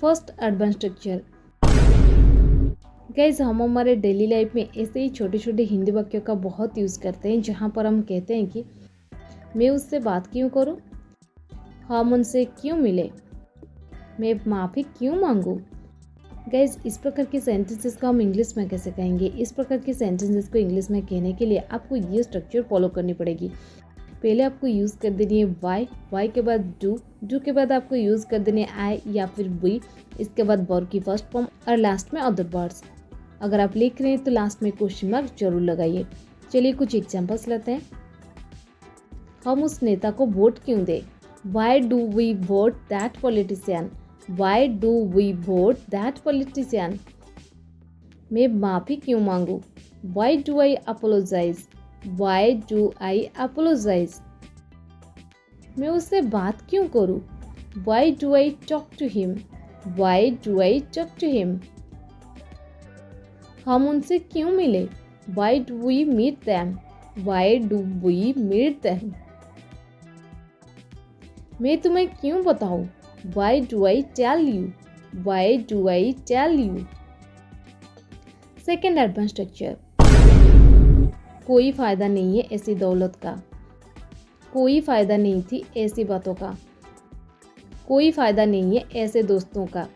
First advance structure. Guys, हम हमारे daily life में ऐसे ही छोटे छोटे हिंदी वाक्यों का बहुत यूज़ करते हैं, जहाँ पर हम कहते हैं कि मैं उससे बात क्यों करूं, हम उनसे क्यों मिले, मैं माफ़ी क्यों मांगूं। गाइस, इस प्रकार के सेंटेंसेस को हम इंग्लिश में कैसे कहेंगे। इस प्रकार के सेंटेंसेस को इंग्लिश में कहने के लिए आपको ये स्ट्रक्चर फॉलो करनी पड़ेगी। पहले आपको यूज़ कर देनी है वाई के बाद डू के बाद आपको यूज़ कर देनी है आई या फिर वी, इसके बाद वर्ब की फर्स्ट फॉर्म और लास्ट में अदर वर्ड्स। अगर आप लिख रहे हैं तो लास्ट में क्वेश्चन मार्क जरूर लगाइए। चलिए कुछ एग्जांपल्स लेते हैं। हम उस नेता को वोट क्यों दें? Why do we vote that politician? Why do we vote that politician? मैं माफ़ी क्यों मांगू? Why do I apologise? Why do I apologise? मैं उससे बात क्यों करूं? Why do I talk to him? Why do I talk to him? हम उनसे क्यों मिले? Why do we meet them? Why do we meet them? मैं तुम्हें क्यों बताऊं? Why do I tell you? Why do I tell you? Second advance structure. कोई फायदा नहीं है ऐसी दौलत का, कोई फायदा नहीं थी ऐसी बातों का, कोई फायदा नहीं है ऐसे दोस्तों का।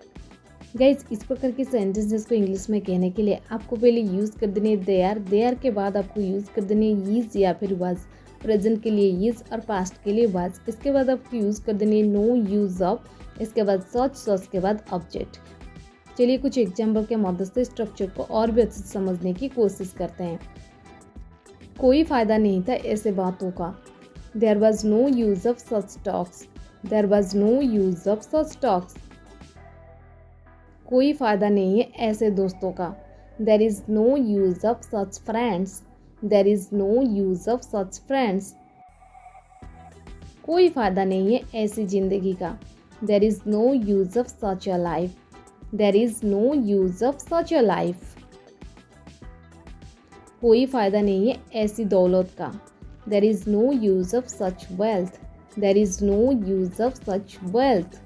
गाइज, इस प्रकार के सेंटेंसेस को इंग्लिश में कहने के लिए आपको पहले यूज़ कर देने देयर के बाद आपको यूज़ कर देने यीज या फिर वाज। प्रेजेंट के लिए यीज और पास्ट के लिए वाज। इसके बाद आपको यूज़ कर देने नो यूज ऑफ, इसके बाद सच के बाद ऑब्जेक्ट। चलिए कुछ एग्जाम्पल के मदद से स्ट्रक्चर को और भी अच्छे से समझने की कोशिश करते हैं। कोई फायदा नहीं था ऐसे बातों का। There was no use of such talks. There was no use of such talks. कोई फायदा नहीं है ऐसे दोस्तों का। There is no use of such friends. There is no use of such friends. कोई फायदा नहीं है ऐसी जिंदगी का। There is no use of such a life. There is no use of such a life. कोई फायदा नहीं है ऐसी दौलत का। There is no use of such wealth. There is no use of such wealth.